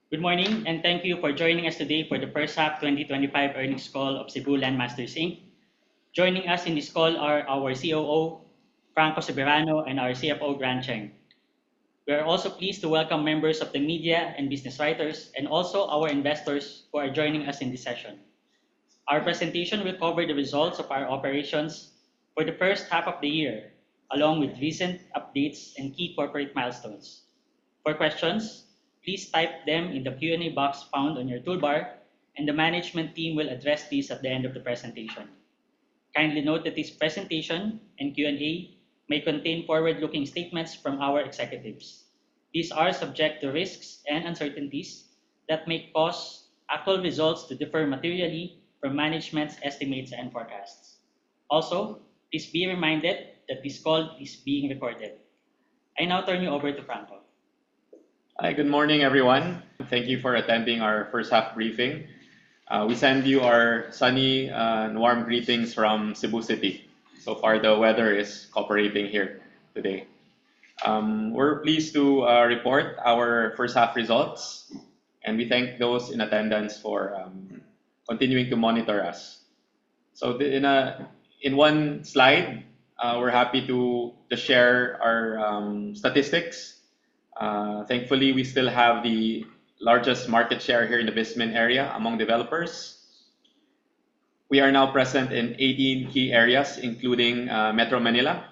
Good morning, and thank you for joining us today for the first half 2025 earnings call of Cebu Landmasters Inc. Joining us in this call are our COO, Franco Soberano, and our CFO, Grant Cheng. We are also pleased to welcome members of the media and business writers, and also our investors who are joining us in this session. Our presentation will cover the results of our operations for the first half of the year, along with recent updates and key corporate milestones. For questions, please type them in the Q&A box found on your toolbar, and the management team will address these at the end of the presentation. Kindly note that this presentation and Q&A may contain forward-looking statements from our executives. These are subject to risks and uncertainties that may cause actual results to differ materially from management's estimates and forecasts. Also, please be reminded that this call is being recorded. I now turn you over to Franco. Hi, good morning, everyone. Thank you for attending our first half briefing. We send you our sunny and warm greetings from Cebu City. So far, the weather is cooperating here today. We're pleased to report our first half results, and we thank those in attendance for continuing to monitor us. So in one slide, we're happy to share our statistics. Thankfully, we still have the largest market share here in the Vismin area among developers. We are now present in 18 key areas, including Metro Manila.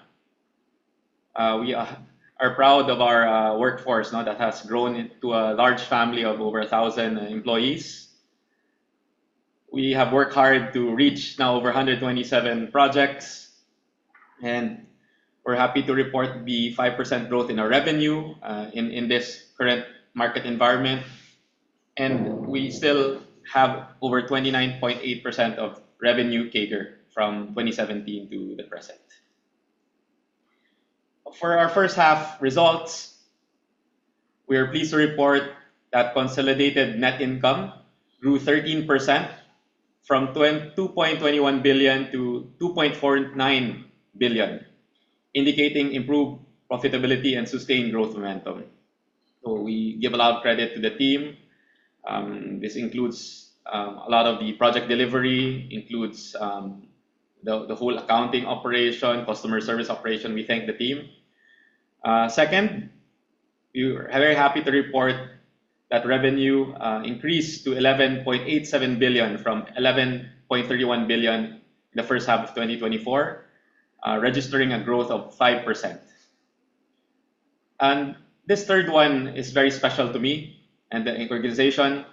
We are proud of our workforce that has grown into a large family of over 1,000 employees. We have worked hard to reach now over 127 projects, and we're happy to report the 5% growth in our revenue in this current market environment. And we still have over 29.8% of revenue CAGR from 2017 to the present. For our first half results, we are pleased to report that consolidated net income grew 13% from 2.21 billion to 2.49 billion, indicating improved profitability and sustained growth momentum. So we give a lot of credit to the team. This includes a lot of the project delivery, includes the whole accounting operation, customer service operation. We thank the team. Second, we are very happy to report that revenue increased to 11.87 billion from 11.31 billion in the first half of 2024. Registering a growth of 5%. And this third one is very special to me and the organization.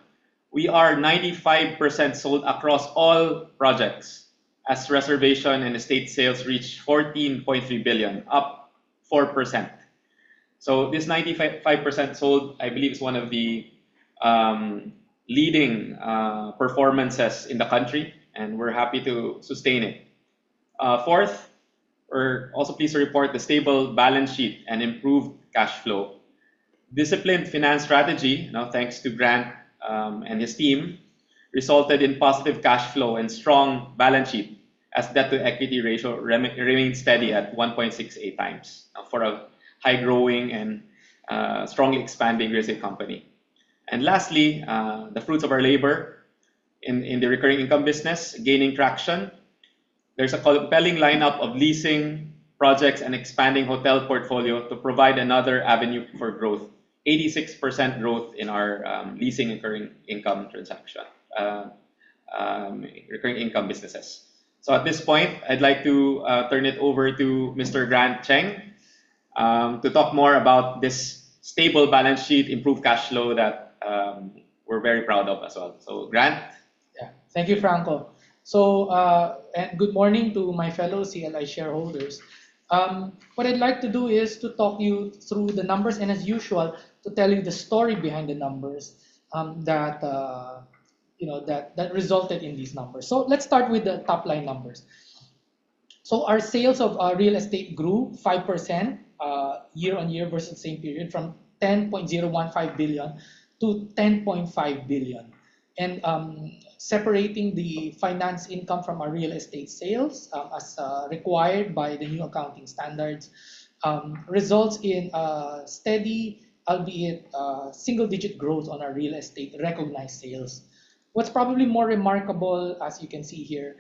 We are 95% sold across all projects, as reservation and estate sales reach 14.3 billion, up 4%. So this 95% sold, I believe, is one of the leading performances in the country, and we're happy to sustain it. Fourth, we're also pleased to report the stable balance sheet and improved cash flow. Disciplined finance strategy, thanks to Grant and his team, resulted in positive cash flow and strong balance sheet, as debt to equity ratio remains steady at 1.68 times for a high growing and strongly expanding real estate company. And lastly, the fruits of our labor in the recurring income business gaining traction. There's a compelling lineup of leasing projects and expanding hotel portfolio to provide another avenue for growth. 86% growth in our leasing recurring income recurring income businesses. So at this point, I'd like to turn it over to Mr. Grant Cheng to talk more about this stable balance sheet, improved cash flow that we're very proud of as well. So Grant. Yeah, thank you, Franco. So, and good morning to my fellow CLI shareholders. What I'd like to do is to talk you through the numbers, and as usual, to tell you the story behind the numbers that resulted in these numbers. So let's start with the top line numbers. So our sales of real estate grew 5% year on year versus the same period, from 10.015 billion to 10.5 billion. And separating the finance income from our real estate sales as required by the new accounting standards results in a steady albeit single-digit growth on our real estate recognized sales. What's probably more remarkable, as you can see here,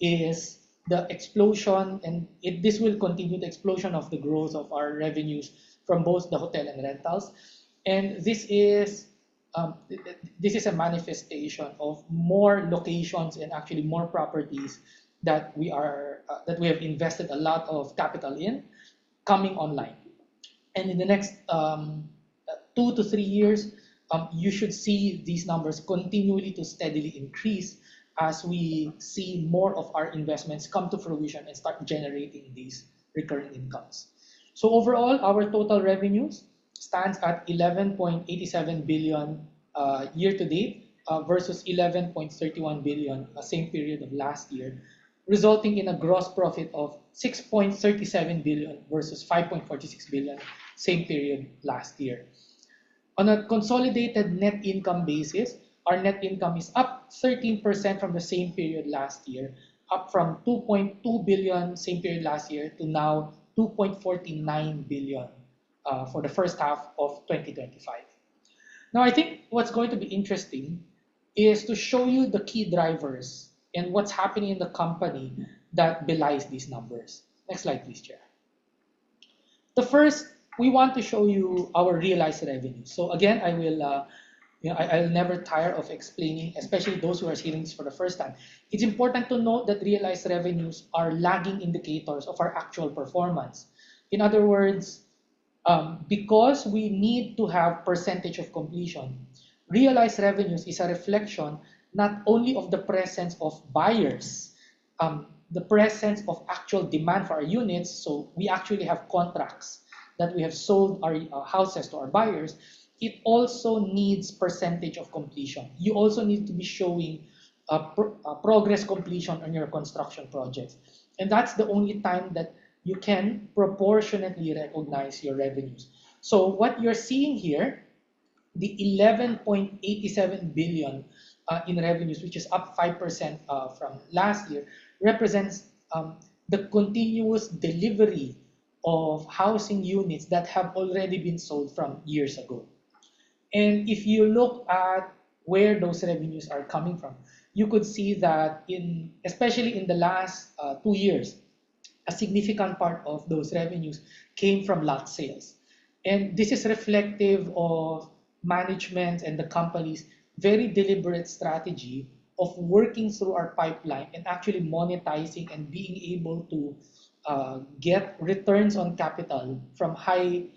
is the explosion, and this will continue the explosion of the growth of our revenues from both the hotel and rentals. And this is a manifestation of more locations and actually more properties that we have invested a lot of capital in coming online. And in the next 2 to 3 years, you should see these numbers continually to steadily increase as we see more of our investments come to fruition and start generating these recurring incomes. So overall, our total revenues stands at 11.87 billion year to date versus 11.31 billion same period of last year, resulting in a gross profit of 6.37 billion versus 5.46 billion same period last year. On a consolidated net income basis, our net income is up 13% from the same period last year, up from 2.2 billion same period last year to now 2.49 billion for the first half of 2025. Now, I think what's going to be interesting is to show you the key drivers and what's happening in the company that belies these numbers. Next slide, please, Chair. The first, we want to show you our realized revenue. So again, I'll never tire of explaining, especially those who are hearing this for the first time. It's important to note that realized revenues are lagging indicators of our actual performance. In other words, because we need to have percentage of completion, realized revenues is a reflection not only of the presence of buyers, the presence of actual demand for our units. So we actually have contracts that we have sold our houses to our buyers. It also needs percentage of completion. You also need to be showing progress completion on your construction projects. And that's the only time that you can proportionately recognize your revenues. So what you're seeing here, the 11.87 billion in revenues, which is up 5% from last year, represents the continuous delivery of housing units that have already been sold from years ago. And if you look at where those revenues are coming from, you could see that especially in the last 2 years, a significant part of those revenues came from lot sales. And this is reflective of management and the company's very deliberate strategy of working through our pipeline and actually monetizing and being able to get returns on capital from high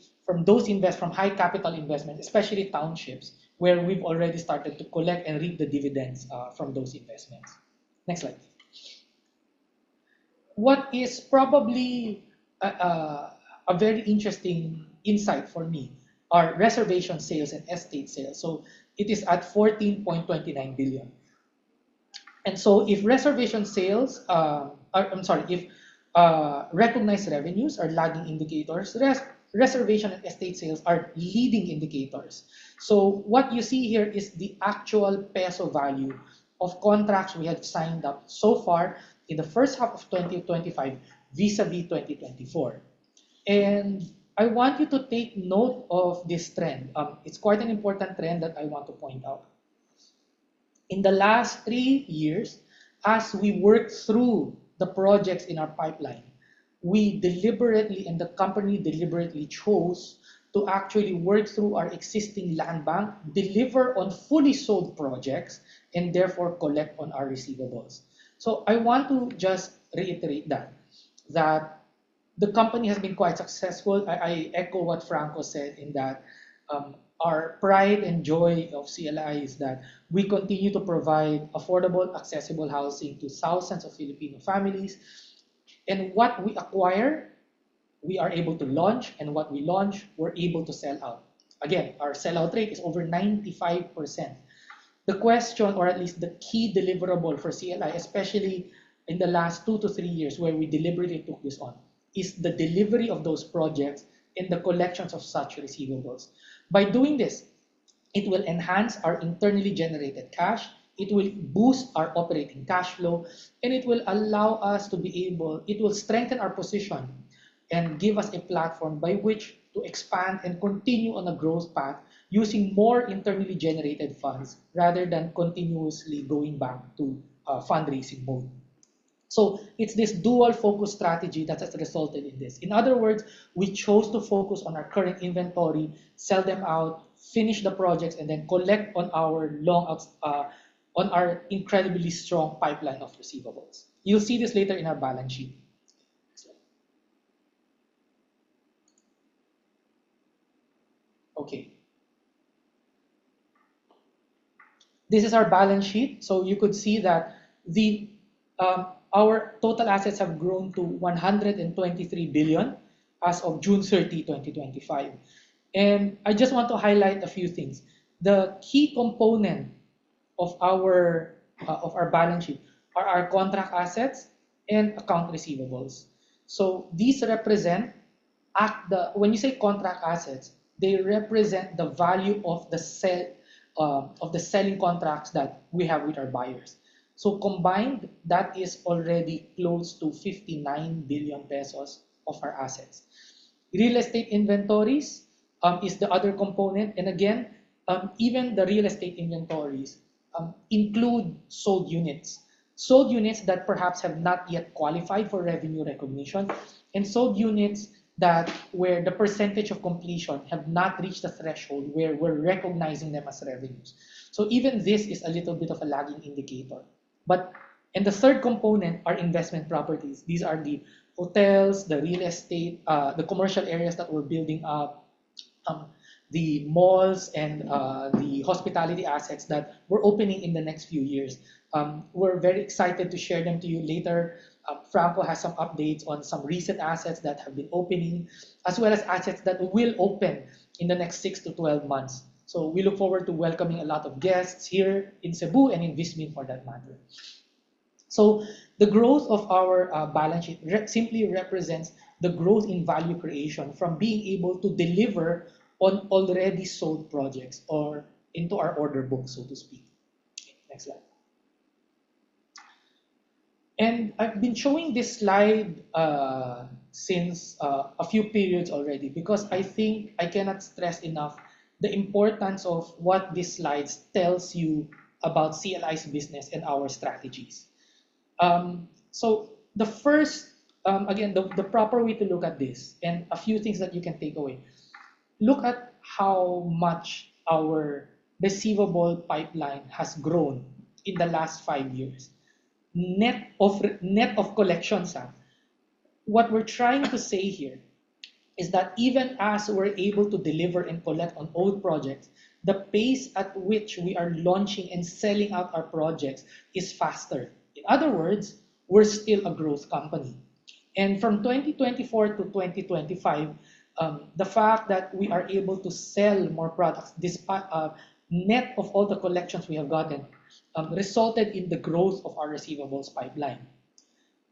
capital investments, especially townships, where we've already started to collect and reap the dividends from those investments. Next slide. What is probably a very interesting insight for me are reservation sales and estate sales. So it is at 14.29 billion. And so if reservation sales, if recognized revenues are lagging indicators, reservation and estate sales are leading indicators. So what you see here is the actual peso value of contracts we have signed up so far in the first half of 2025 vis-a-vis 2024. And I want you to take note of this trend. It's quite an important trend that I want to point out. In the last 3 years, as we work through the projects in our pipeline, we deliberately, and the company deliberately chose to actually work through our existing land bank, deliver on fully sold projects, and therefore collect on our receivables. So I want to just reiterate that the company has been quite successful. I echo what Franco said in that our pride and joy of CLI is that we continue to provide affordable, accessible housing to thousands of Filipino families. And what we acquire, we are able to launch, and what we launch, we're able to sell out. Again, our sellout rate is over 95%. The question, or at least the key deliverable for CLI, especially in the last 2 to 3 years where we deliberately took this on, is the delivery of those projects and the collections of such receivables. By doing this, it will enhance our internally generated cash, it will boost our operating cash flow, and it will allow us to it will strengthen our position and give us a platform by which to expand and continue on a growth path using more internally generated funds rather than continuously going back to fundraising mode. So it's this dual focus strategy that has resulted in this. In other words, we chose to focus on our current inventory, sell them out, finish the projects, and then collect on our on our incredibly strong pipeline of receivables. You'll see this later in our balance sheet. Okay. This is our balance sheet. So you could see that the our total assets have grown to 123 billion as of June 30, 2025. And I just want to highlight a few things. The key component of our balance sheet are our contract assets and account receivables. So these represent when you say contract assets, they represent the value of the selling contracts that we have with our buyers. So combined, that is already close to 59 billion pesos of our assets. Real estate inventories is the other component, and again, even the real estate inventories include sold units. Sold units that perhaps have not yet qualified for revenue recognition, and sold units that where the percentage of completion have not reached the threshold where we're recognizing them as revenues. So even this is a little bit of a lagging indicator. And the third component are investment properties. These are the hotels, the real estate, the commercial areas that we're building up, the malls, and the hospitality assets that we're opening in the next few years. We're very excited to share them to you later. Franco has some updates on some recent assets that have been opening, as well as assets that will open in the next 6 to 12 months. So we look forward to welcoming a lot of guests here in Cebu and in Vismin for that matter. So the growth of our balance sheet simply represents the growth in value creation from being able to deliver on already sold projects or into our order book, so to speak. Okay, next slide. And I've been showing this slide since a few periods already because I think I cannot stress enough the importance of what this slide tells you about CLI's business and our strategies. So the first, again, the proper way to look at this and a few things that you can take away. Look at how much our receivable pipeline has grown in the last 5 years. Net of collections. What we're trying to say here is that even as we're able to deliver and collect on old projects, the pace at which we are launching and selling out our projects is faster. In other words, we're still a growth company. And from 2024 to 2025, the fact that we are able to sell more products, despite net of all the collections we have gotten, resulted in the growth of our receivables pipeline.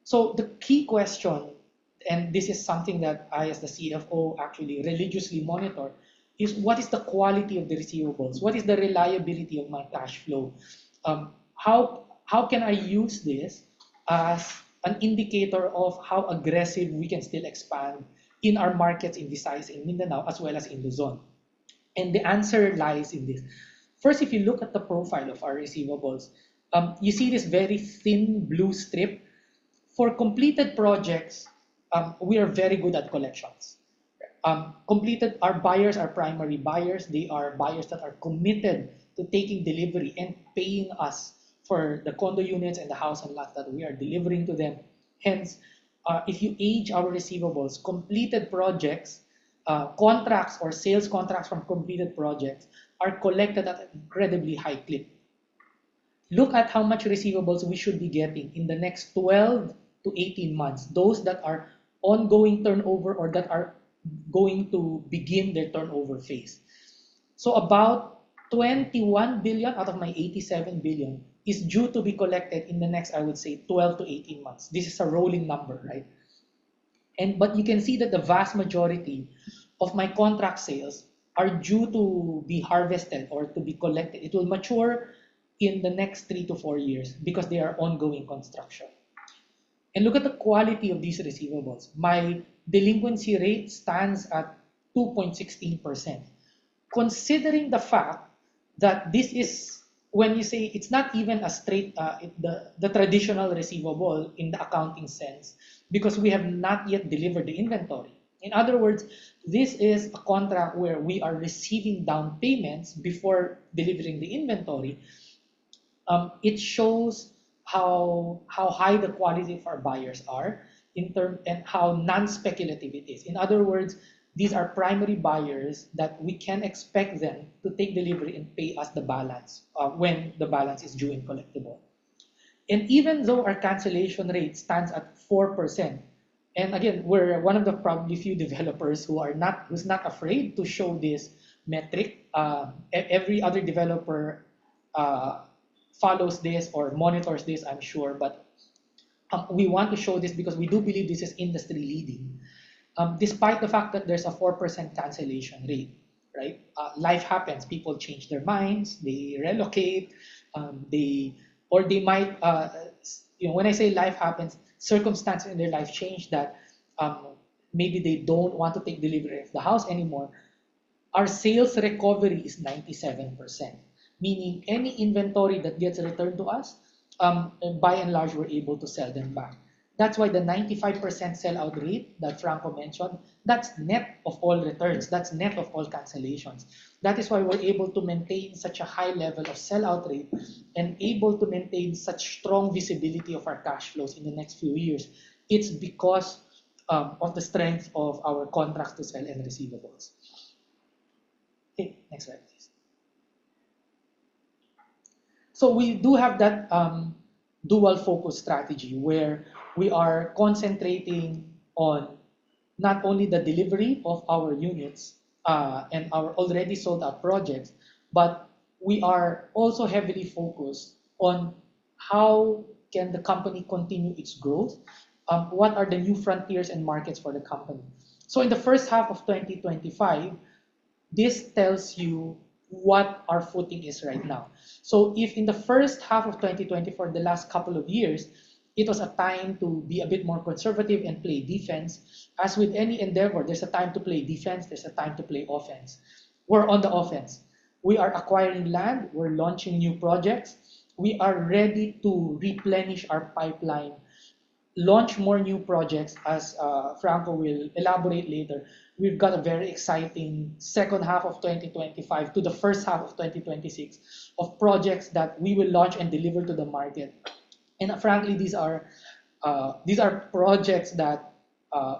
So the key question, and this is something that I as the CFO actually religiously monitor, is what is the quality of the receivables? What is the reliability of my cash flow? How can I use this as an indicator of how aggressive we can still expand in our markets in Visayas and Mindanao as well as in Luzon? And the answer lies in this. First, if you look at the profile of our receivables, you see this very thin blue strip. For completed projects, we are very good at collections. Our buyers are primary buyers. They are buyers that are committed to taking delivery and paying us for the condo units and the house and lot that we are delivering to them. Hence, if you age our receivables, completed projects, contracts or sales contracts from completed projects are collected at an incredibly high clip. Look at how much receivables we should be getting in the next 12 to 18 months, those that are ongoing turnover or that are going to begin their turnover phase. So about 21 billion out of my 87 billion is due to be collected in the next, I would say, 12 to 18 months. This is a rolling number, right? But you can see that the vast majority of my contract sales are due to be harvested or to be collected. It will mature in the next 3 to 4 years because they are ongoing construction. And look at the quality of these receivables. My delinquency rate stands at 2.16%. Considering the fact that this is, when you say it's not even a straight the traditional receivable in the accounting sense, because we have not yet delivered the inventory. In other words, this is a contract where we are receiving down payments before delivering the inventory. It shows how high the quality of our buyers are in term and how non-speculative it is. In other words, these are primary buyers that we can expect them to take delivery and pay us the balance when the balance is due and collectible. And even though our cancellation rate stands at 4%, and again, we're one of the probably few developers who's not afraid to show this metric. Every other developer uh, follows this or monitors this, I'm sure, but we want to show this because we do believe this is industry leading. Despite the fact that there's a 4% cancellation rate, right? Life happens. People change their minds. They relocate. They might, when I say life happens, circumstances in their life change that maybe they don't want to take delivery of the house anymore. Our sales recovery is 97%, meaning any inventory that gets returned to us, by and large, we're able to sell them back. That's why the 95% sellout rate that Franco mentioned, that's net of all returns, that's net of all cancellations. That is why we're able to maintain such a high level of sellout rate and able to maintain such strong visibility of our cash flows in the next few years. It's because of the strength of our contracts to sell and receivables. Okay, next slide, please. So we do have that dual focus strategy where we are concentrating on not only the delivery of our units and our already sold out projects, but we are also heavily focused on how can the company continue its growth. What are the new frontiers and markets for the company? So in the first half of 2025, this tells you what our footing is right now. So if in the first half of 2024, the last couple of years, it was a time to be a bit more conservative and play defense. As with any endeavor, there's a time to play defense, there's a time to play offense. We're on the offense. We are acquiring land, we're launching new projects, we are ready to replenish our pipeline, launch more new projects, as Franco will elaborate later. We've got a very exciting second half of 2025 to the first half of 2026 of projects that we will launch and deliver to the market. And frankly, these are projects that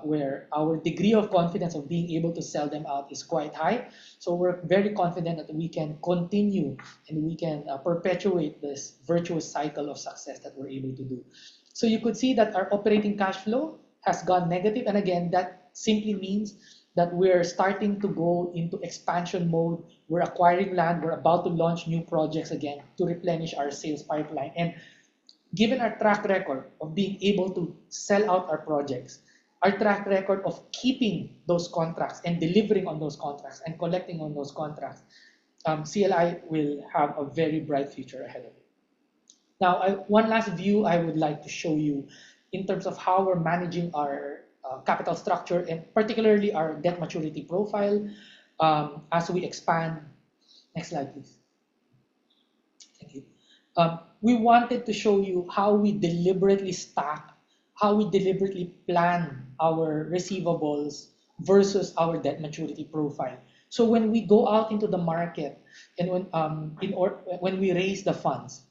where our degree of confidence of being able to sell them out is quite high. So we're very confident that we can continue and we can perpetuate this virtuous cycle of success that we're able to do. So you could see that our operating cash flow has gone negative. And again, that simply means that we're starting to go into expansion mode. We're acquiring land. We're about to launch new projects again to replenish our sales pipeline. And given our track record of being able to sell out our projects, our track record of keeping those contracts and delivering on those contracts and collecting on those contracts, CLI will have a very bright future ahead of it. Now, one last view I would like to show you in terms of how we're managing our capital structure and particularly our debt maturity profile as we expand. Next slide, please. Thank you. We wanted to show you how we deliberately stack, how we deliberately plan our receivables versus our debt maturity profile. So when we go out into the market and when we raise the funds,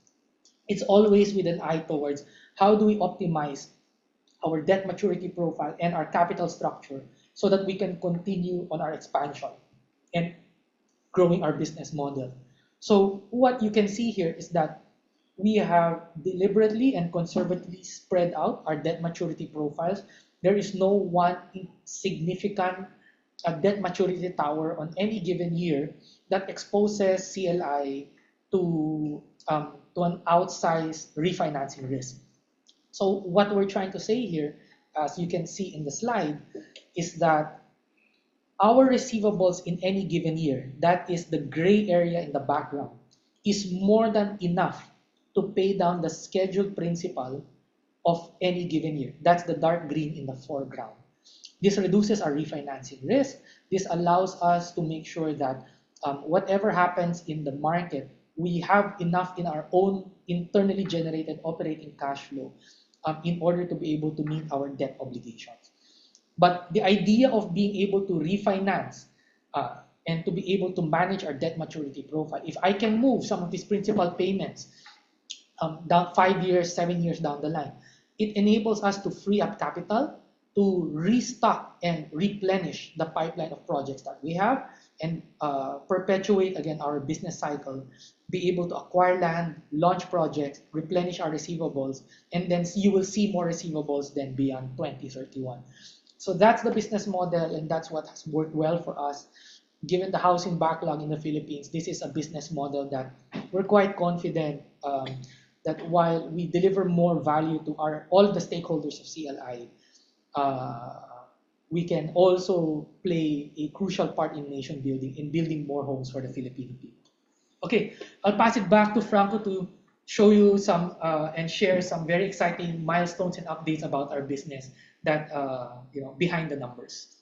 it's always with an eye towards how do we optimize our debt maturity profile and our capital structure so that we can continue on our expansion and growing our business model. So what you can see here is that we have deliberately and conservatively spread out our debt maturity profiles. There is no one significant debt maturity tower on any given year that exposes CLI to an outsized refinancing risk. So what we're trying to say here, as you can see in the slide, is that our receivables in any given year, that is the gray area in the background, is more than enough to pay down the scheduled principal of any given year. That's the dark green in the foreground. This reduces our refinancing risk. This allows us to make sure that whatever happens in the market, we have enough in our own internally generated operating cash flow in order to be able to meet our debt obligations. But the idea of being able to refinance and to be able to manage our debt maturity profile, if I can move some of these principal payments down 5 years, 7 years down the line, it enables us to free up capital to restock and replenish the pipeline of projects that we have and perpetuate again our business cycle, be able to acquire land, launch projects, replenish our receivables, and then you will see more receivables then beyond 2031. So that's the business model, and that's what has worked well for us. Given the housing backlog in the Philippines, this is a business model that we're quite confident that while we deliver more value to all the stakeholders of CLI, we can also play a crucial part in nation building, in building more homes for the Filipino people. Okay, I'll pass it back to Franco to show you some and share some very exciting milestones and updates about our business that behind the numbers.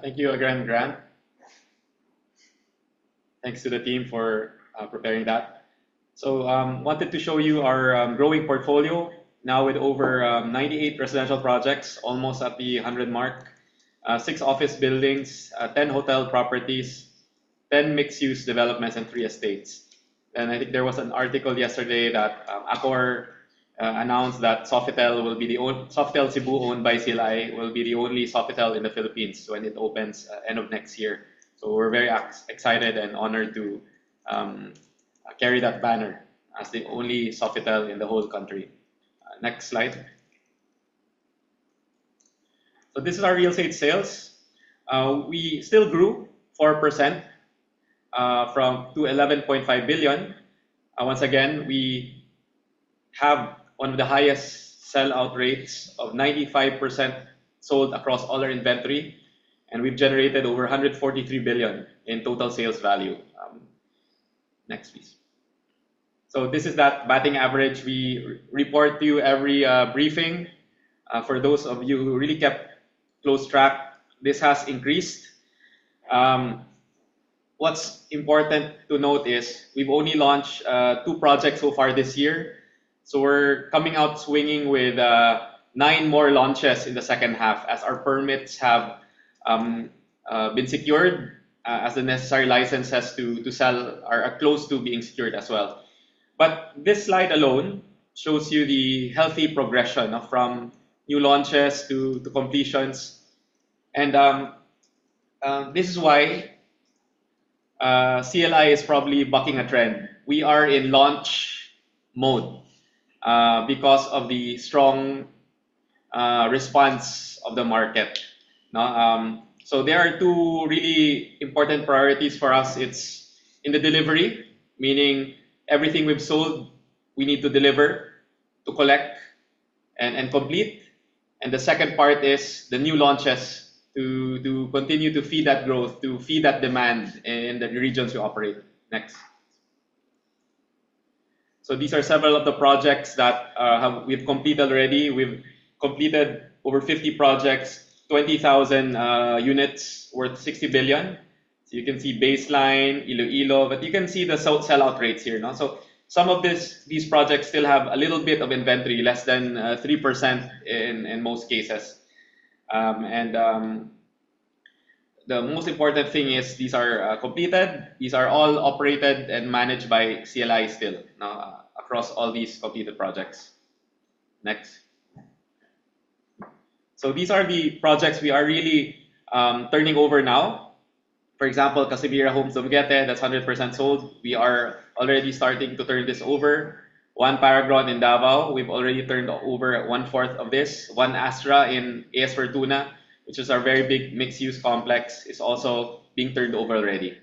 Thank you again, Grant. Thanks to the team for preparing that. So wanted to show you our growing portfolio now with over 98 residential projects, almost at the 100 mark, 6 office buildings, 10 hotel properties, 10 mixed-use developments, and 3 estates. And I think there was an article yesterday that Accor announced that Sofitel will be Sofitel Cebu, owned by CLI, will be the only Sofitel in the Philippines when it opens end of next year. So we're very excited and honored to carry that banner as the only Sofitel in the whole country. Next slide. So this is our real estate sales. We still grew 4% from to 11.5 billion. Once again, we have one of the highest sell-out rates of 95% sold across all our inventory, and we've generated over 143 billion in total sales value. Next, please. So this is that batting average we report to you every briefing. For those of you who really kept close track, this has increased. What's important to note is we've only launched 2 projects so far this year. So we're coming out swinging with 9 more launches in the second half as our permits have been secured, as the necessary licenses to sell are close to being secured as well. But this slide alone shows you the healthy progression from new launches to completions. And this is why CLI is probably bucking a trend. We are in launch mode because of the strong response of the market. So there are 2 really important priorities for us. It's in the delivery, meaning everything we've sold, we need to deliver, to collect, and complete. And the second part is the new launches to continue to feed that growth, to feed that demand in the regions we operate. Next. So these are several of the projects that we've completed already. We've completed over 50 projects, 20,000 units worth 60 billion. So you can see Baseline, Iloilo, but you can see the sell-out rates here. No? So some of these projects still have a little bit of inventory, less than 3% in most cases. The most important thing is these are completed. These are all operated and managed by CLI still across all these completed projects. Next. So these are the projects we are really turning over now. For example, Casimira Homes Dumaguete, that's 100% sold. We are already starting to turn this over. One Paragon in Davao, we've already turned over 1/4 of this. One Astra in AS Fortuna, which is our very big mixed-use complex, is also being turned over already.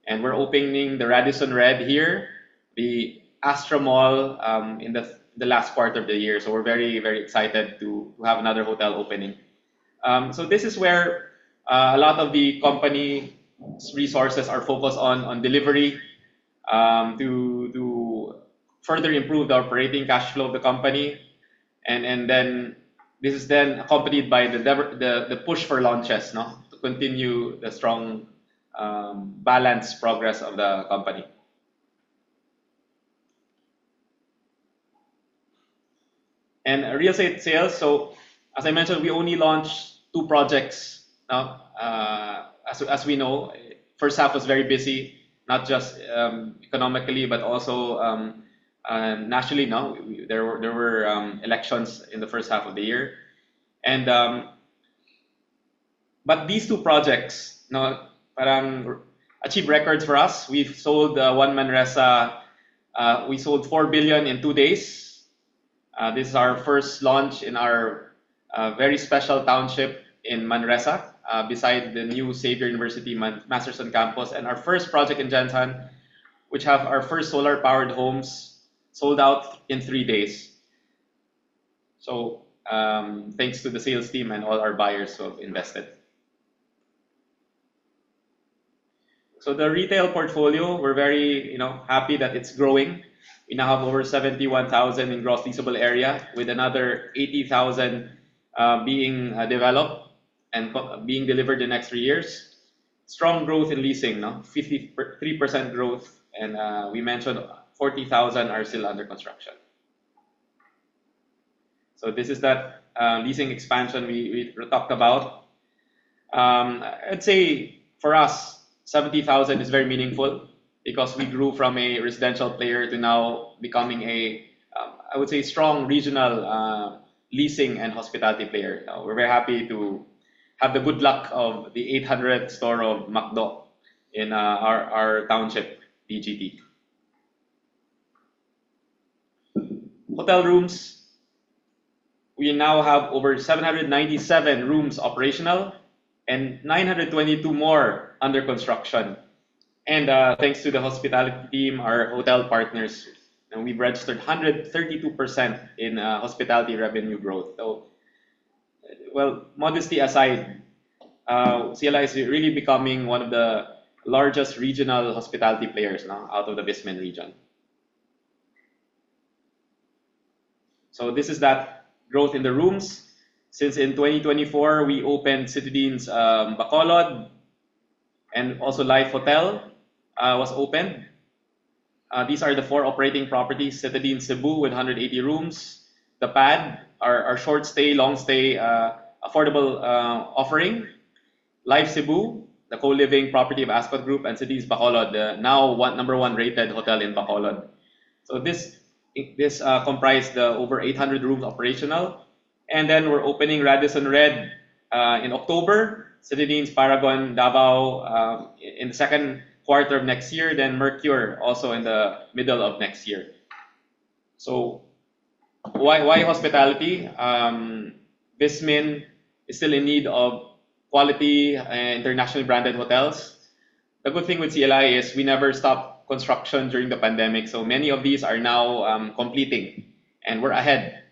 And we're opening the Radisson Red here, the Astra Mall in the last quarter of the year. So we're very, very excited to have another hotel opening. So this is where a lot of the company resources are focused on delivery to further improve the operating cash flow of the company, and then This is then accompanied by the push for launches, no, to continue the strong balanced progress of the company. And real estate sales. So as I mentioned, we only launched 2 projects now. As we know, first half was very busy, not just economically but also nationally. No, there were elections in the first half of the year, and but these 2 projects, no, parang achieve records for us. We've sold One Manresa. We sold 4 billion in 2 days. This is our first launch in our very special township in Manresa, beside the new Xavier University Masterson campus, and our first project in Jensan, which have our first solar-powered homes sold out in 3 days. So thanks to the sales team and all our buyers who have invested. So the retail portfolio, we're very happy that it's growing. We now have over 71,000 in gross leasable area, with another 80,000 being developed and being delivered in the next 3 years. Strong growth in leasing, no? 53% growth, and we mentioned 40,000 are still under construction. So this is that leasing expansion we talked about. I'd say for us, 70,000 is very meaningful, because we grew from a residential player to now becoming a, I would say, strong regional leasing and hospitality player. We're very happy to have the good luck of the 800th store of McDo in our township, DGT. Hotel rooms, we now have over 797 rooms operational and 922 more under construction. And thanks to the hospitality team, our hotel partners, and we've registered 132% in hospitality revenue growth. So, well, modesty aside, CLI is really becoming one of the largest regional hospitality players now out of the Vismin region. So this is that growth in the rooms. Since in 2024, we opened Citadines Bacolod, and also Life Hotel was opened. These are the 4 operating properties: Citadines Cebu with 180 rooms, The Pad, our short stay, long stay, affordable offering, Life Cebu, the co-living property of Ascot Group, and Citadines Bacolod, the now #1 rated hotel in Bacolod. So this comprised the over 800 rooms operational, and then we're opening Radisson Red in October, Citadines Paragon Davao in the second quarter of next year, then Mercure also in the middle of next year. So why hospitality? Vismin is still in need of quality internationally branded hotels. The good thing with CLI is we never stopped construction during the pandemic, so many of these are now completing, and we're ahead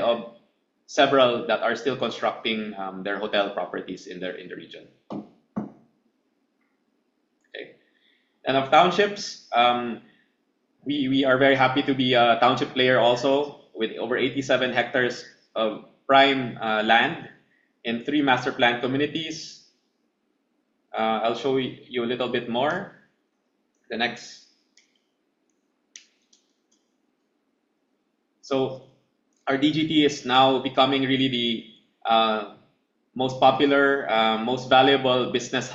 of several that are still constructing their hotel properties in the region. And of townships, we are very happy to be a township player also, with over 87 hectares of prime land in 3 master plan communities. I'll show you a little bit more. The next. So our DGT is now becoming really the most popular, most valuable business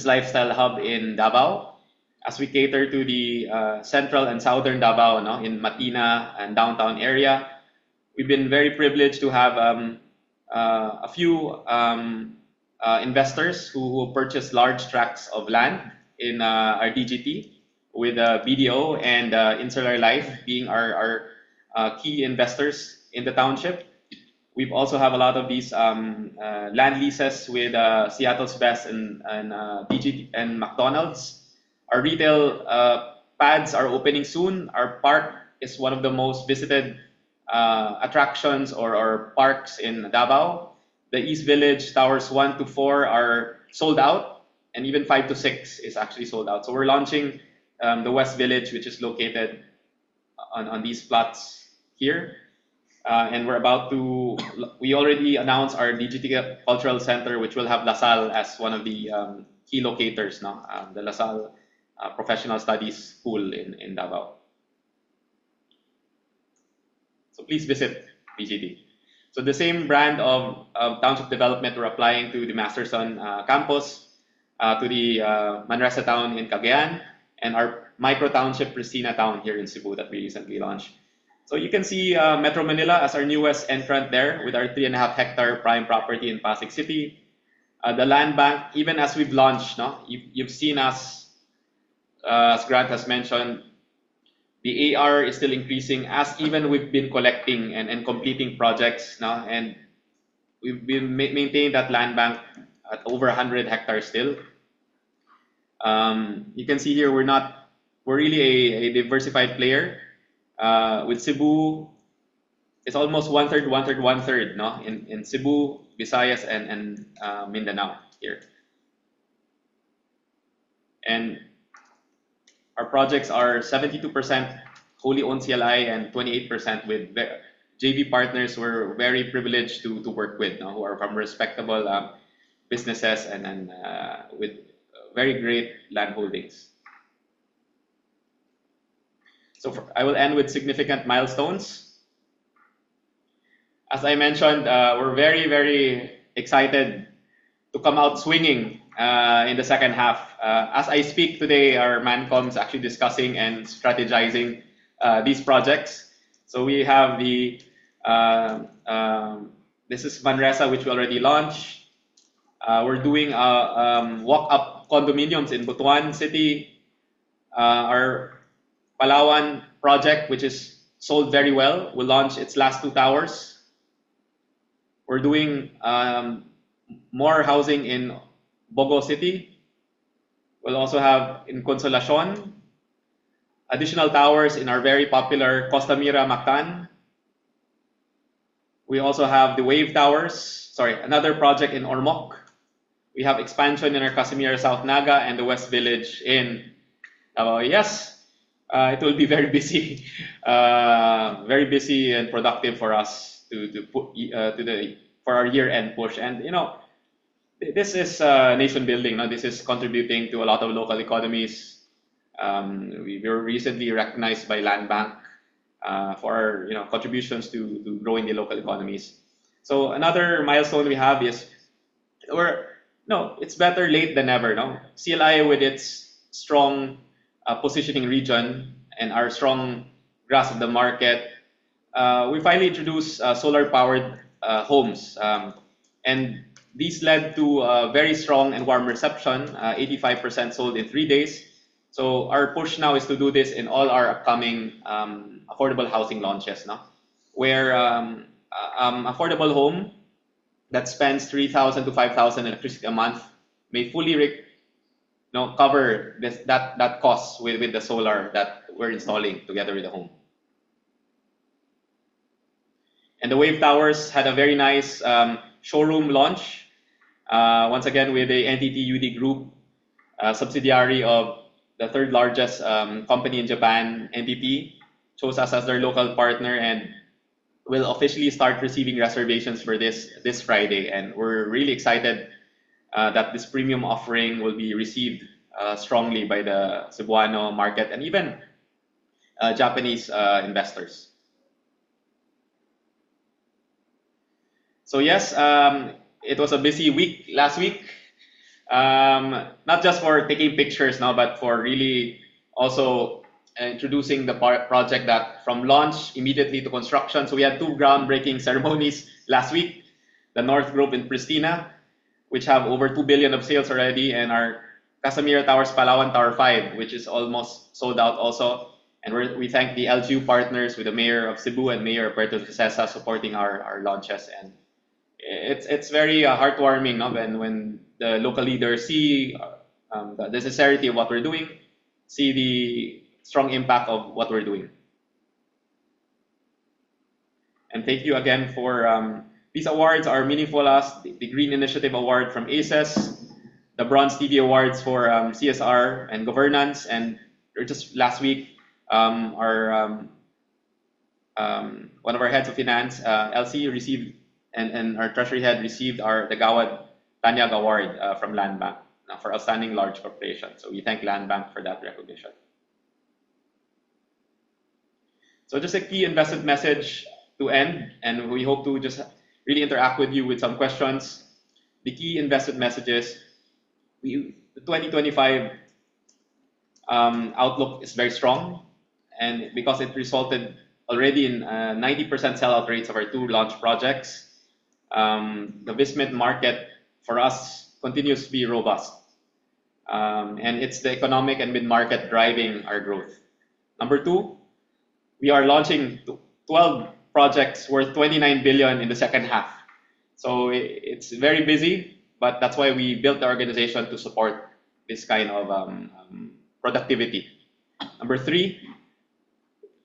lifestyle hub in Davao, as we cater to the central and southern Davao, in Matina and downtown area. We've been very privileged to have a few investors who purchased large tracts of land in our DGT, with BDO and Insular Life being our key investors in the township. We've also have a lot of these land leases with Seattle's Best and DGT and McDonald's. Our retail pads are opening soon. Our park is one of the most visited attractions or parks in Davao. The East Village Towers 1 to 4 are sold out, and even 5 to 6 is actually sold out. So we're launching the West Village, which is located on these plots here. And we already announced our DGT Cultural Center, which will have LaSalle as one of the key locators, no? The LaSalle Professional Studies School in Davao. So please visit PGD. So the same brand of township development we're applying to the Masterson campus, to the Manresa town in Cagayan, and our micro township Pristina town here in Cebu that we recently launched. So you can see Metro Manila as our newest entrant there with our 3.5 hectare prime property in Pasig City. The land bank, even as we've launched, no, you've seen us, as Grant has mentioned, the AR is still increasing as even we've been collecting and completing projects now, and we've been maintained that land bank at over 100 hectares still. You can see here we're really a diversified player. With Cebu, it's almost one third, no? In Cebu, Visayas, and Mindanao here. And our projects are 72% wholly owned CLI and 28% with JV partners we're very privileged to work with, no? Who are from respectable businesses and with very great land holdings. So I will end with significant milestones. As I mentioned, we're very, very excited to come out swinging in the second half. As I speak today, our Mancom is actually discussing and strategizing these projects. So we have this is Manresa, which we already launched. We're doing walk-up condominiums in Butuan City. Our Palawan project, which is sold very well, will launch its last 2 towers. We're doing more housing in Bogo City. We'll also have in Consolacion additional towers in our very popular Costa Mira Mactan. We also have the Wave Towers, another project in Ormoc. We have expansion in our Casimira South Naga and the West Village in Davao. Yes, it will be very busy, very busy and productive for us for our year-end push. And this is nation building. No? This is contributing to a lot of local economies. We were recently recognized by Land Bank for our contributions to growing the local economies. So another milestone we have is it's better late than never. No, CLI with its strong positioning region and our strong grasp of the market, we finally introduced solar-powered homes, and these led to a very strong and warm reception. 85% sold in 3 days. So our push now is to do this in all our upcoming affordable housing launches, no? Where affordable home that spends 3,000 to 5,000 electricity a month may fully cover that cost with the solar that we're installing together with the home. And the Wave Towers had a very nice showroom launch. Once again with the NTT UD Group, subsidiary of the third largest company in Japan, NTT, chose us as their local partner and will officially start receiving reservations for this Friday. And we're really excited that this premium offering will be received strongly by the Cebuano market and even Japanese investors. So yes, it was a busy week last week. Not just for taking pictures now, but for really also introducing the project that from launch immediately to construction. So we had 2 groundbreaking ceremonies last week. The North Group in Pristina, which have over 2 billion of sales already, and our Casimira Towers Palawan Tower 5, which is almost sold out also. And we thank the LGU partners with the Mayor of Cebu and Mayor Puerto Princesa supporting our launches. And it's very heartwarming, no? When the local leaders see the necessity of what we're doing, see the strong impact of what we're doing. And thank you again for these awards are meaningful to us. The Green Initiative Award from ACES, the Bronze TV Awards for CSR and governance, and just last week our one of our heads of finance, LC, received, and our treasury head received the Gawad Tanyag Award from Land Bank for outstanding large corporation. So we thank Land Bank for that recognition. So just a key investment message to end, and we hope to just really interact with you with some questions. The key investment messages, the 2025 outlook is very strong, and because it resulted already in 90% sellout rates of our 2 launch projects, the Vismint market for us continues to be robust. And it's the economic and mid-market driving our growth. Number 2, we are launching 12 projects worth 29 billion in the second half. So it's very busy, but that's why we built the organization to support this kind of productivity. Number 3,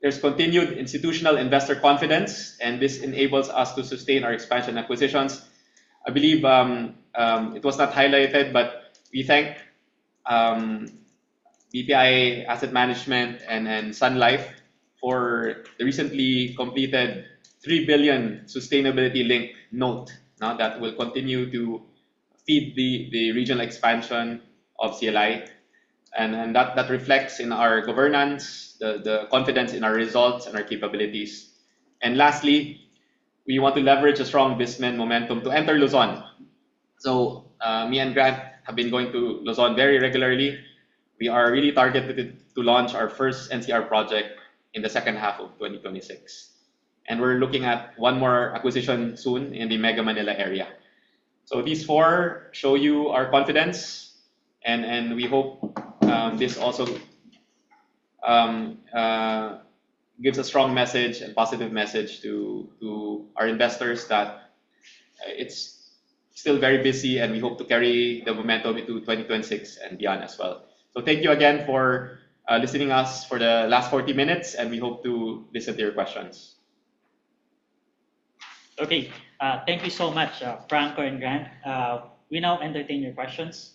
there's continued institutional investor confidence, and this enables us to sustain our expansion acquisitions. I believe it was not highlighted, but we thank BPI Asset Management and Sun Life for the recently completed 3 billion sustainability-linked note that will continue to feed the regional expansion of CLI. And that reflects in our governance, the confidence in our results and our capabilities. And lastly, we want to leverage a strong Vismint momentum to enter Luzon. So me and Grant have been going to Luzon very regularly. We are really targeted to launch our first NCR project in the second half of 2026. And we're looking at one more acquisition soon in the Mega Manila area. So these 4 show you our confidence, and we hope this also gives a strong message and positive message to our investors that it's still very busy, and we hope to carry the momentum into 2026 and beyond as well. So thank you again for listening us for the last 40 minutes, and we hope to listen to your questions. Okay, thank you so much, Franco and Grant. We now entertain your questions.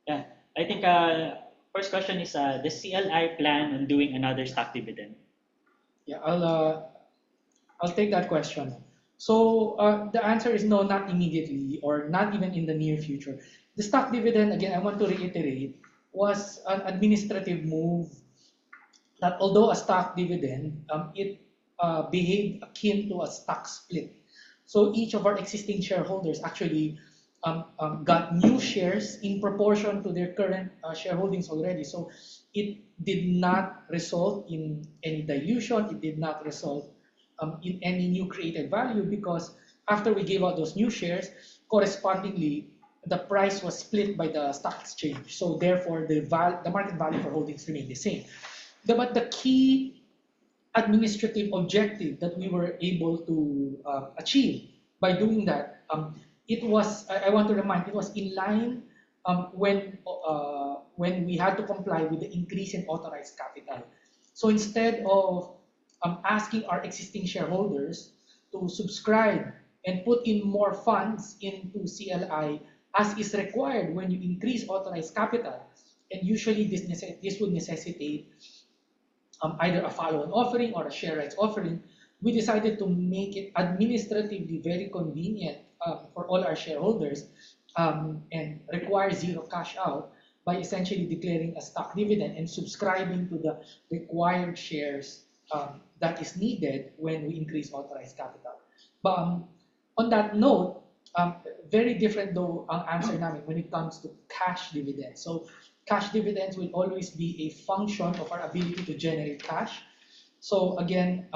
Yeah, I think first question is, does CLI plan on doing another stock dividend? Yeah, I'll take that question. So the answer is no, not immediately or not even in the near future. The stock dividend, again, I want to reiterate, was an administrative move that although a stock dividend, it behaved akin to a stock split. So each of our existing shareholders actually got new shares in proportion to their current shareholdings already. So it did not result in any dilution. It did not result in any new created value, because after we gave out those new shares, correspondingly, the price was split by the stock exchange. So therefore, the market value for holdings remained the same. But the key administrative objective that we were able to achieve by doing that, it was, I want to remind, it was in line when we had to comply with the increase in authorized capital. So instead of asking our existing shareholders to subscribe and put in more funds into CLI as is required when you increase authorized capital, and usually this would necessitate either a follow-on offering or a share rights offering, we decided to make it administratively very convenient for all our shareholders and require zero cash out by essentially declaring a stock dividend and subscribing to the required shares that is needed when we increase authorized capital. But on that note, very different though ang answer namin when it comes to cash dividends. So cash dividends will always be a function of our ability to generate cash. So again,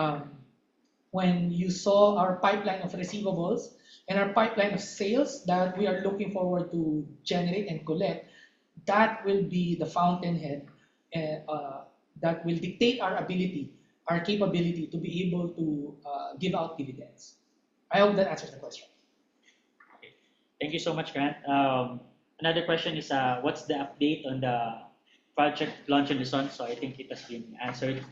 when you saw our pipeline of receivables and our pipeline of sales that we are looking forward to generate and collect, that will be the fountainhead that will dictate our ability, our capability to be able to give out dividends. I hope that answers the question. Okay. Thank you so much, Grant. Another question is, what's the update on the project launch in Luzon? So I think it has been answered.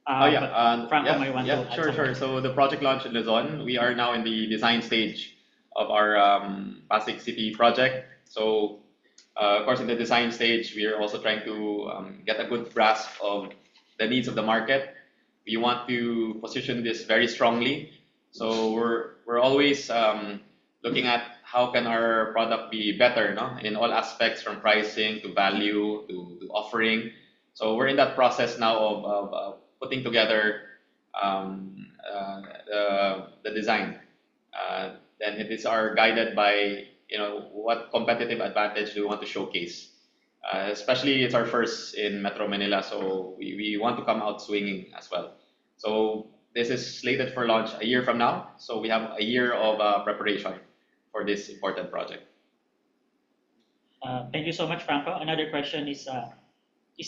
Franco might want to add sure. something. So the project launch in Luzon, we are now in the design stage of our Pasig City project. So of course, in the design stage, we are also trying to get a good grasp of the needs of the market. we want to position this very strongly. So we're always looking at how can our product be better, no? In all aspects, from pricing to value to offering. So we're in that process now of putting together the design. Then it is our guided by what competitive advantage do we want to showcase. Especially it's our first in Metro Manila, so we want to come out swinging as well. So this is slated for launch a year from now. So we have a year of preparation for this important project. Thank you so much, Franco. Another question is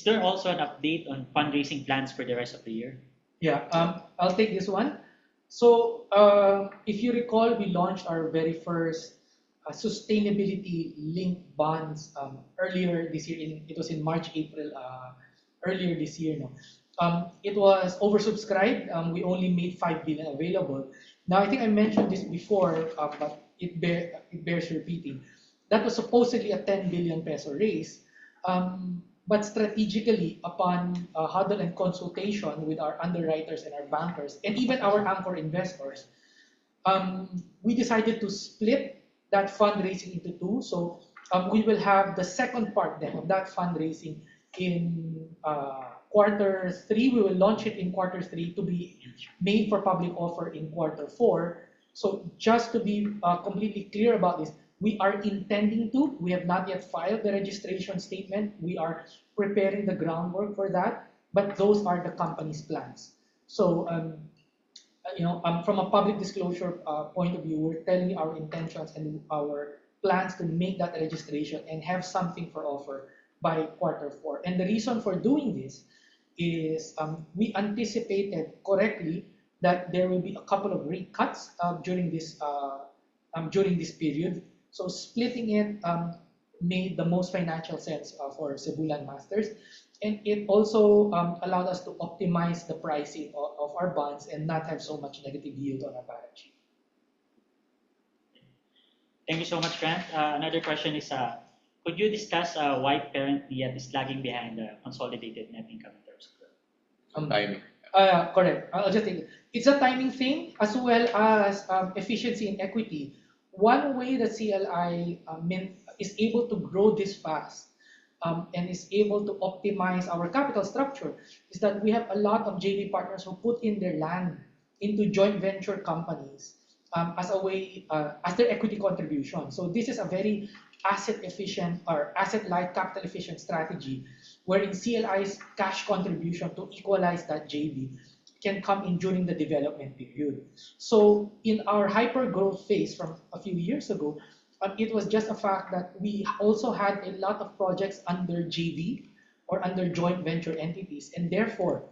there also an update on fundraising plans for the rest of the year? Yeah, I'll take this one. So, if you recall, we launched our very first sustainability-linked bonds earlier this year. It was in March, April, earlier this year. No, it was oversubscribed. We only made 5 billion available. Now, I think I mentioned this before, but it bears repeating. That was supposedly a 10 billion peso raise. But strategically, upon huddle and consultation with our underwriters and our bankers, and even our anchor investors, we decided to split that fundraising into two. So we will have the second part then of that fundraising in Q3. We will launch it in Q3 to be made for public offer in Q4. So just to be completely clear about this, we are intending to. We have not yet filed the registration statement. We are preparing the groundwork for that, but those are the company's plans. So, from a public disclosure point of view, we're telling you our intentions and our plans to make that registration and have something for offer by Q4. And the reason for doing this is we anticipated correctly that there will be a couple of rate cuts during this period. So splitting it made the most financial sense for Cebulan Masters, and it also allowed us to optimize the pricing of our bonds and not have so much negative yield on our balance sheet. Thank you so much, Grant. Another question is, could you discuss why parent NIAT is lagging behind the consolidated net income in terms of growth? Timing. Correct. I'll just take it. It's a timing thing as well as efficiency in equity. One way that CLI is able to grow this fast and is able to optimize our capital structure is that we have a lot of JV partners who put in their land into joint venture companies as a way as their equity contribution. So this is a very asset efficient or asset light capital efficient strategy wherein CLI's cash contribution to equalize that JV can come in during the development period. So in our hyper growth phase from a few years ago, it was just a fact that we also had a lot of projects under JV or under joint venture entities, and therefore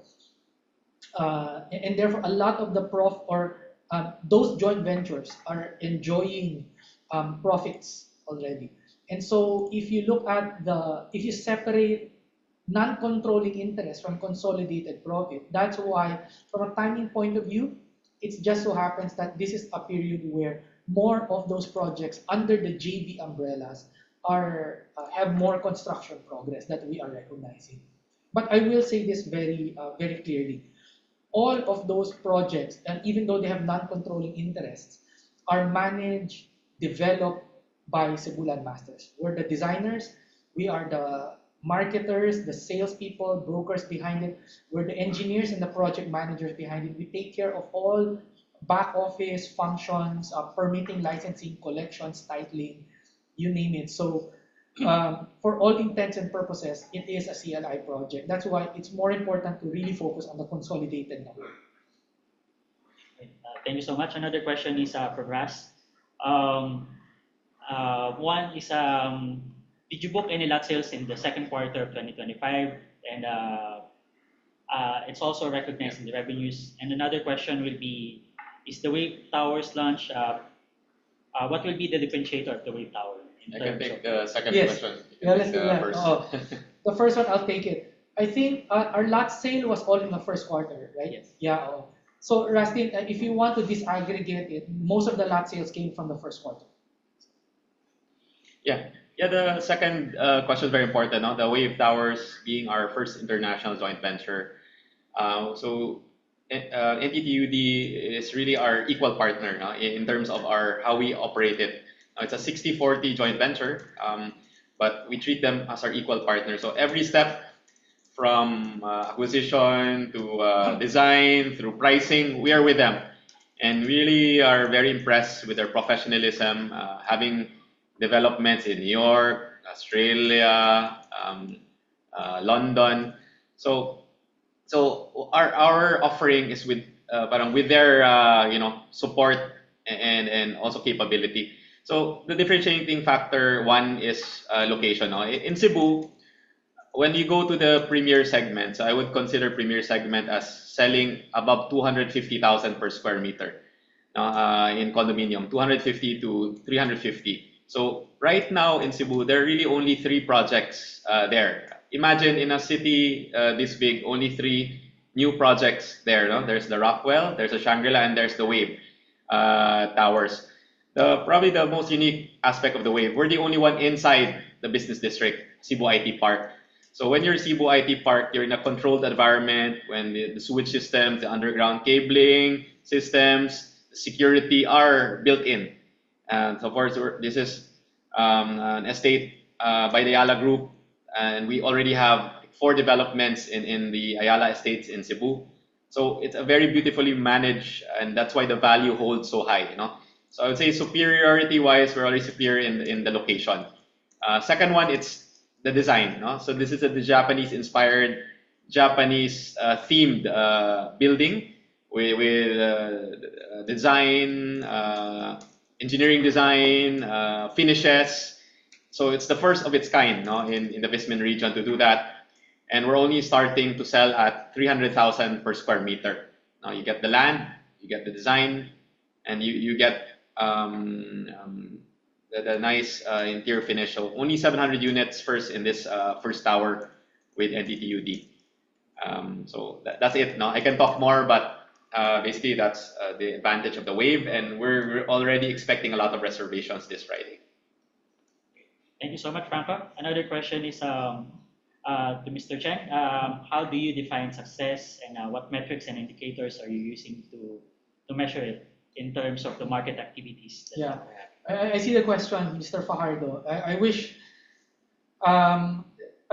a lot of the those joint ventures are enjoying profits already. And so if you separate non-controlling interest from consolidated profit. That's why, from a timing point of view, it just so happens that this is a period where more of those projects under the JV umbrellas have more construction progress that we are recognizing. But I will say this very clearly. All of those projects, and even though they have non-controlling interests, are managed, developed by Cebulan Masters. We're the designers, we are the marketers, the salespeople, brokers behind it. We're the engineers and the project managers behind it. We take care of all back office functions, permitting, licensing, collections, titling, you name it. So for all intents and purposes, it is a CLI project. That's why it's more important to really focus on the consolidated number. Thank you so much. Another question is for Ras. One is, did you book any lot sales in the second quarter of 2025? And it's also recognized in the revenues. And another question will be, is the Wave Towers launch, what will be the differentiator of the Wave Tower? I can take the second Yes. question. Yeah, let's do that. First. The first one, I'll take it. I think our lot sale was all in the first quarter, right? Yes. Yeah. So Rustin, if you want to disaggregate it, most of the lot sales came from the first quarter. Yeah. The second question is very important. No? The Wave Towers being our first international joint venture. So NTTUD is really our equal partner, no, in terms of our how we operate it. It's a 60-40 joint venture, but we treat them as our equal partner. So every step from acquisition to design through pricing, we are with them, and really are very impressed with their professionalism, having developments in New York, Australia, London. So our offering is with parang with their support and also capability. So the differentiating factor one is location. No? In Cebu, when you go to the premier segment, so I would consider premier segment as selling above 250,000 per square meter in condominium, 250 to 350. So right now in Cebu, there are really only three projects there. Imagine in a city this big, only three new projects there. No? There's the Rockwell, there's the Shangri-La, and there's the Wave Towers. Probably the most unique aspect of the Wave, we're the only one inside the business district, Cebu IT Park. So when you're Cebu IT Park, you're in a controlled environment when the sewage systems, the underground cabling systems, security are built in. And so of course, this is an estate by the Ayala Group, and we already have 4 developments in the Ayala estates in Cebu. So it's a very beautifully managed, and that's why the value holds so high. So I would say superiority-wise, we're already superior in the location. Second one, it's the design. So this is the Japanese-inspired, Japanese-themed building with design, engineering design, finishes. So it's the first of its kind in the Vismin region to do that. And we're only starting to sell at 300,000 per square meter. Now you get the land, you get the design, and you get the nice interior finish. So only 700 units first in this first tower with NTTUD. So that's it. I can talk more, but basically that's the advantage of the Wave, and we're already expecting a lot of reservations this Friday. Thank you so much, Franco. Another question is to Mr. Cheng. How do you define success, and what metrics and indicators are you using to measure it in terms of the market activities? Yeah, I see the question, Mr. Fajardo. I wish, there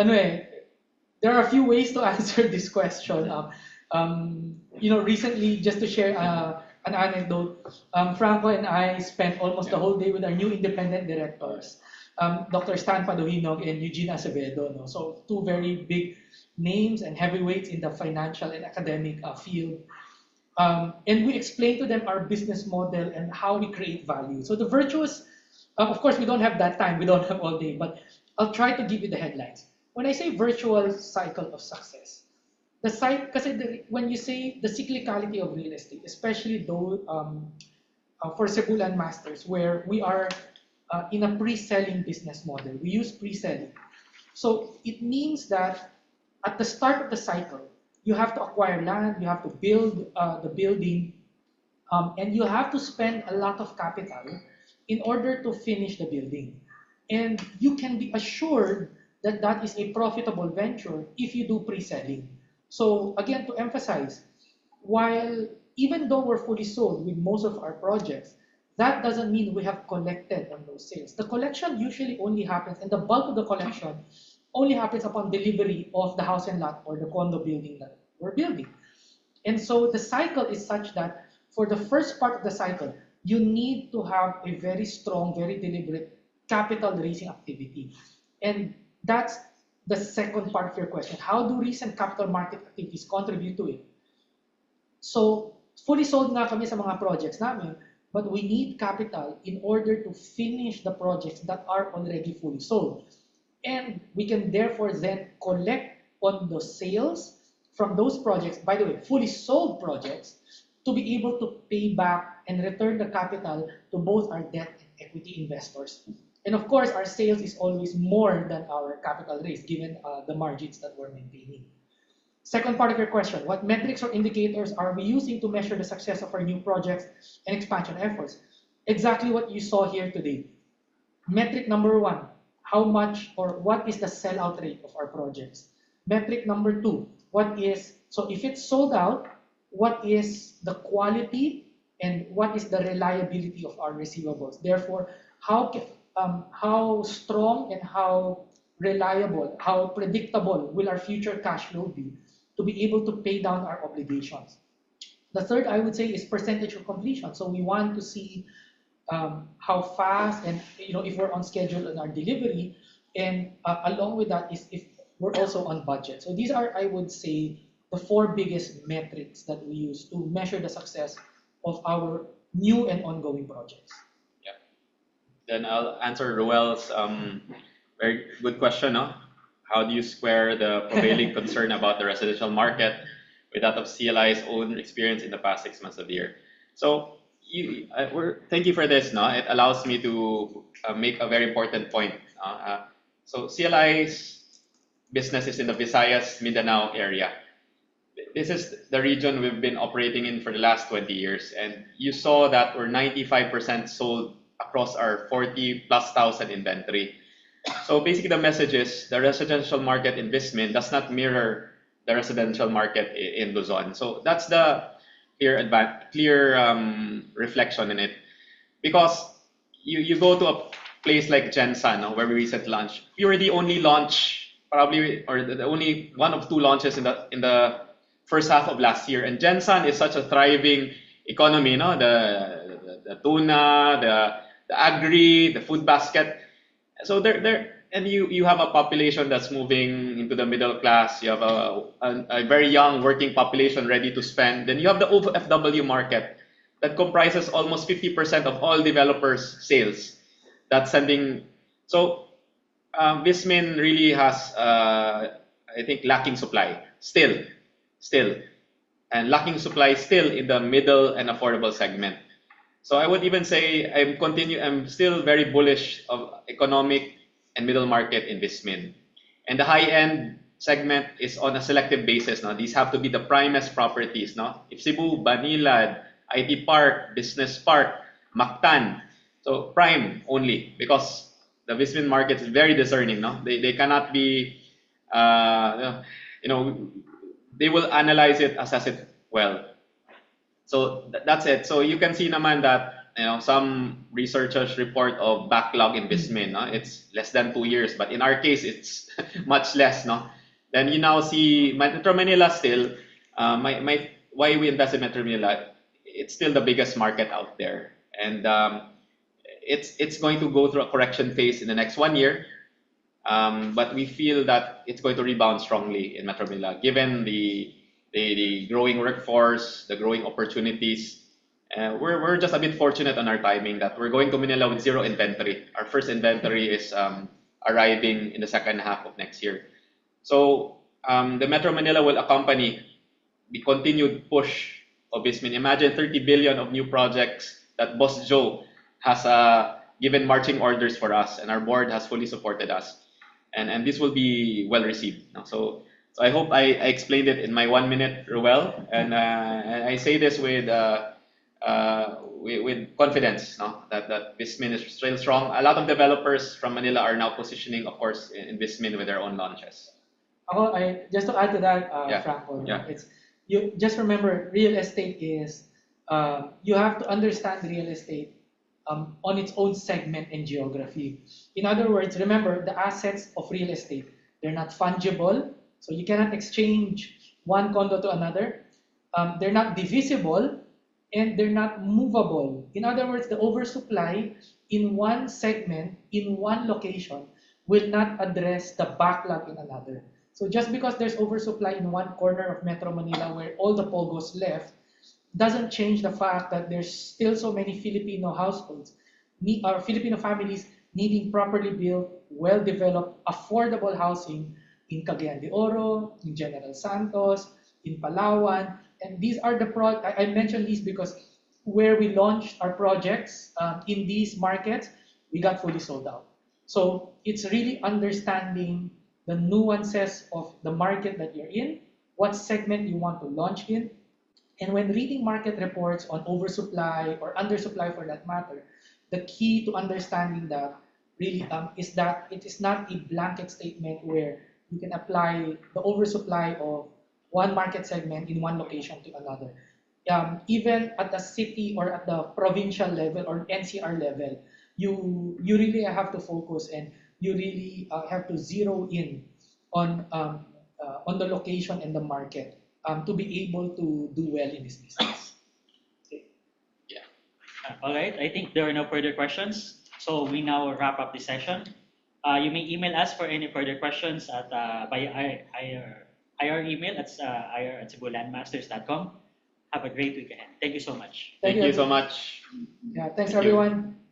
are a few ways to answer this question. Recently, just to share an anecdote, Franco and I spent almost the whole day with our new independent directors, Dr. Stan Paduhinog and Eugene Acevedo. So 2 very big names and heavyweights in the financial and academic field. And we explained to them our business model and how we create value. So the virtuous, of course, we don't have that time, we don't have all day, but I'll try to give you the headlines. When I say virtual cycle of success, when you say the cyclicality of real estate, especially though for Cebu Land Masters, where we are in a pre-selling business model, we use pre-selling. So it means that at the start of the cycle, you have to acquire land, you have to build the building, and you have to spend a lot of capital in order to finish the building. And you can be assured that that is a profitable venture if you do pre-selling. So again, to emphasize, even though we're fully sold with most of our projects, that doesn't mean we have collected on those sales. The collection usually only happens, and the bulk of the collection only happens upon delivery of the house and lot or the condo building that we're building. And so the cycle is such that for the first part of the cycle, you need to have a very strong, very deliberate capital raising activity. And that's the second part of your question. How do recent capital market activities contribute to it? So fully sold na kami sa mga projects namin, but we need capital in order to finish the projects that are already fully sold. And we can therefore then collect on the sales from those projects, by the way, fully sold projects, to be able to pay back and return the capital to both our debt and equity investors. And of course, our sales is always more than our capital raise, given the margins that we're maintaining. Second part of your question, what metrics or indicators are we using to measure the success of our new projects and expansion efforts? Exactly what you saw here today. Metric number 1, how much or what is the sell-out rate of our projects? Metric number 2, so if it's sold out, what is the quality and what is the reliability of our receivables. Therefore, how strong and how reliable, how predictable will our future cash flow be to be able to pay down our obligations. The third, I would say, is percentage of completion. So we want to see how fast and if we're on schedule on our delivery, and along with that is if we're also on budget. So these are, I would say, the four biggest metrics that we use to measure the success of our new and ongoing projects. Yeah. Then I'll answer Ruel's very good question. No? How do you square the prevailing concern about the residential market with that of CLI's own experience in the past 6 months of the year? So thank you for this. No? It allows me to make a very important point. So CLI's business is in the Visayas, Mindanao area. This is the region we've been operating in for the last 20 years. And you saw that we're 95% sold across our 40 plus thousand inventory. So basically the message is the residential market in Vismin does not mirror the residential market in Luzon. So that's the clear reflection in it. Because you go to a place like Gensan, no, where we recently launched. We were the only launch, probably, or the only one of two launches in the first half of last year. And Gensan is such a thriving economy, no? The tuna, the agri, the food basket. So and you have a population that's moving into the middle class. You have a very young working population ready to spend. Then you have the OFW market that comprises almost 50% of all developers' sales. That's sending. So Vismin really has, I think, lacking supply still, and lacking supply still in the middle and affordable segment. So I would even say I'm still very bullish of economic and middle market in Vismin. And the high-end segment is on a selective basis. Now, these have to be the primest properties. No? If Cebu, Banilad, IT Park, Business Park, Mactan, so prime only, because the Vismin market is very discerning. No? They cannot be, they will analyze it, assess it well. So that's it. So you can see naman that some researchers report of backlog in Vismin. No? It's less than 2 years, but in our case, it's much less. No? Then you now see Metro Manila still. Why we invest in Metro Manila? It's still the biggest market out there, and it's going to go through a correction phase in the next 1 year. But we feel that it's going to rebound strongly in Metro Manila, given the growing workforce, the growing opportunities. We're just a bit fortunate on our timing that we're going to Manila with zero inventory. Our first inventory is arriving in the second half of next year. So the Metro Manila will accompany the continued push of Vismin. Imagine 30 billion of new projects that Boss Joe has given marching orders for us, and our board has fully supported us. And this will be well received. So I hope I explained it in my 1 minute, Ruel. And I say this with confidence, no? that Vismin is still strong. A lot of developers from Manila are now positioning, of course, in Vismin with their own launches. Just to add to that, Yeah. Franco, Yeah. you just remember real estate is you have to understand real estate on its own segment and geography. In other words, remember the assets of real estate, they're not fungible, so you cannot exchange one condo to another. They're not divisible, and they're not movable. In other words, the oversupply in one segment, in one location, will not address the backlog in another. So just because there's oversupply in one corner of Metro Manila where all the POGOs left, doesn't change the fact that there's still so many Filipino households, or Filipino families needing properly built, well-developed, affordable housing in Cagayan de Oro, in General Santos, in Palawan. And these are I mentioned these because where we launched our projects in these markets, we got fully sold out. So it's really understanding the nuances of the market that you're in, what segment you want to launch in. And when reading market reports on oversupply or undersupply for that matter, the key to understanding that really is that it is not a blanket statement where you can apply the oversupply of one market segment in one location to another. Even at the city or at the provincial level or NCR level, you really have to focus and you really have to zero in on the location and the market to be able to do well in this business. Okay. Yeah. All right, I think there are no further questions. So we now wrap up this session. You may email us for any further questions at by our email at ir@cebulandmasters.com. Have a great week ahead. Thank you so much. Thank you so everyone. much. Yeah, thanks Thank you. everyone.